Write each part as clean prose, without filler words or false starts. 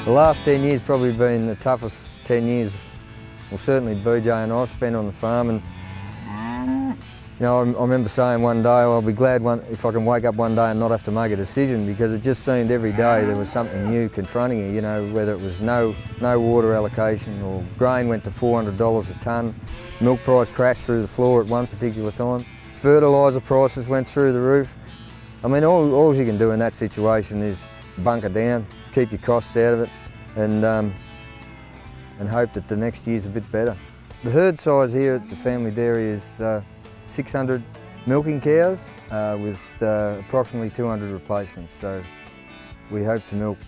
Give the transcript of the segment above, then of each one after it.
The last 10 years probably been the toughest 10 years, well certainly BJ and I've spent on the farm. And you know, I remember saying one day, I'll be glad if I can wake up one day and not have to make a decision, because it just seemed every day there was something new confronting you, know, whether it was no water allocation, or grain went to $400 a tonne, milk price crashed through the floor at one particular time, fertiliser prices went through the roof. I mean, all you can do in that situation is bunker down, keep your costs out of it, and hope that the next year's a bit better. The herd size here at the family dairy is 600 milking cows with approximately 200 replacements. So we hope to milk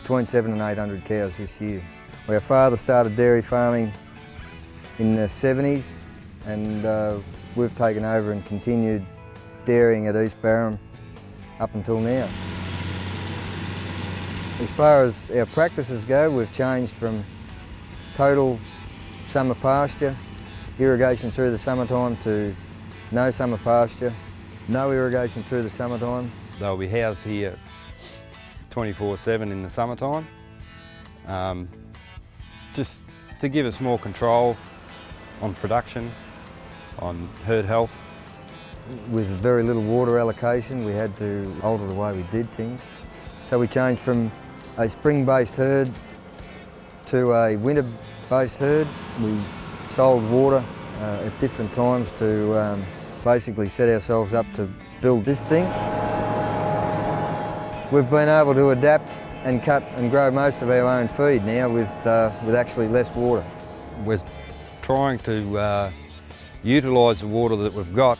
between 700 and 800 cows this year. Our father started dairy farming in the 70s, and we've taken over and continued dairying at East Barham up until now. As far as our practices go, we've changed from total summer pasture, irrigation through the summertime, to no summer pasture, no irrigation through the summertime. They'll be housed here 24/7 in the summertime, just to give us more control on production, on herd health. With very little water allocation, we had to alter the way we did things. So we changed from a spring-based herd to a winter-based herd. We sold water at different times to basically set ourselves up to build this thing. We've been able to adapt and cut and grow most of our own feed now with actually less water. We're trying to utilise the water that we've got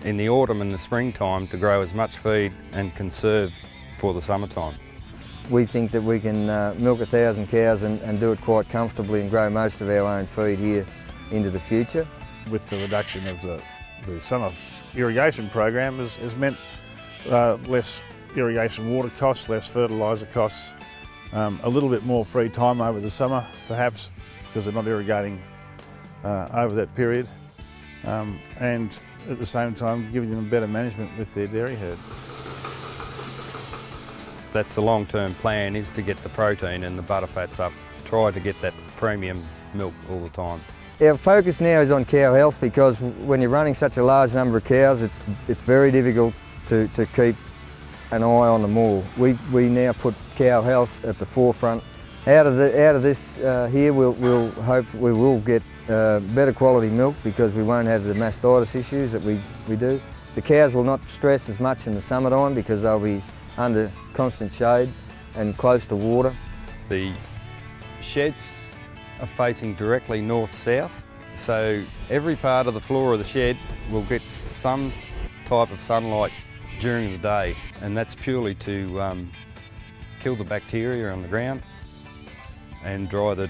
in the autumn and the springtime to grow as much feed and conserve for the summertime. We think that we can milk 1,000 cows and do it quite comfortably and grow most of our own feed here into the future. With the reduction of the summer irrigation program has meant less irrigation water costs, less fertiliser costs, a little bit more free time over the summer perhaps, because they're not irrigating over that period, and at the same time giving them better management with their dairy herd. That's the long-term plan, is to get the protein and the butter fats up. Try to get that premium milk all the time. Our focus now is on cow health, because when you're running such a large number of cows, it's very difficult to keep an eye on them all. We now put cow health at the forefront. Out of this here, we'll hope we will get better quality milk, because we won't have the mastitis issues that we do. The cows will not stress as much in the summertime because they'll be under constant shade and close to water. The sheds are facing directly north-south, so every part of the floor of the shed will get some type of sunlight during the day, and that's purely to kill the bacteria on the ground and dry the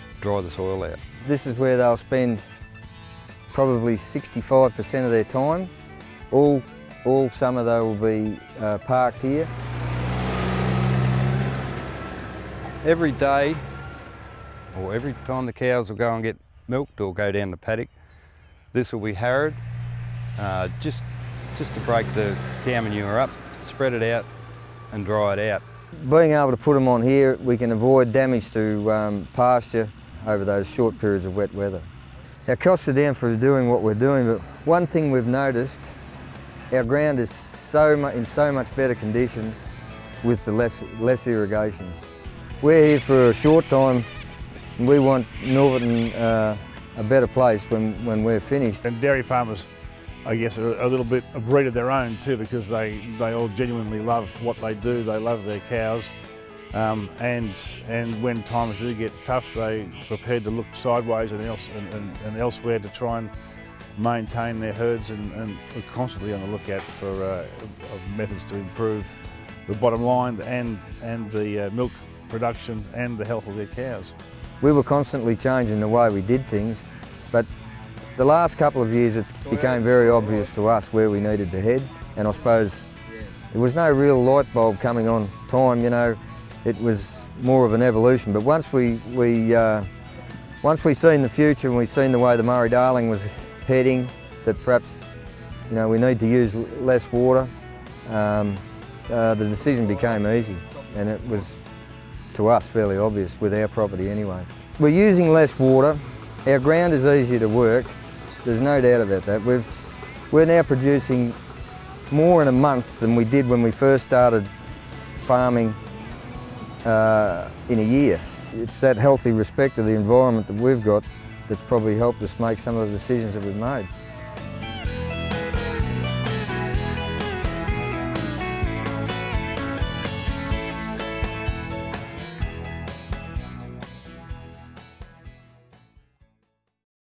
soil out. This is where they'll spend probably 65% of their time. All summer they will be parked here. Every day, or every time the cows will go and get milked or go down the paddock, this will be harrowed, just to break the cow manure up, spread it out and dry it out. Being able to put them on here, we can avoid damage to pasture over those short periods of wet weather. Our costs are down for doing what we're doing, but one thing we've noticed, our ground is in so much better condition with the less irrigations. We're here for a short time, and we want Milverton a better place when we're finished. And dairy farmers, I guess, are a little bit a breed of their own too, because they all genuinely love what they do. They love their cows, and when times do get tough, they're prepared to look sideways and elsewhere to try and maintain their herds, and are constantly on the lookout for methods to improve the bottom line and the milk production and the health of their cows. We were constantly changing the way we did things, but the last couple of years it became very obvious to us where we needed to head, and I suppose there was no real light bulb coming on time, you know. It was more of an evolution, but once we seen the future and we seen the way the Murray-Darling was heading, that perhaps, you know, we need to use less water, the decision became easy, and it was to us, fairly obvious with our property anyway. We're using less water. Our ground is easier to work. There's no doubt about that. We're now producing more in a month than we did when we first started farming in a year. It's that healthy respect of the environment that we've got that's probably helped us make some of the decisions that we've made.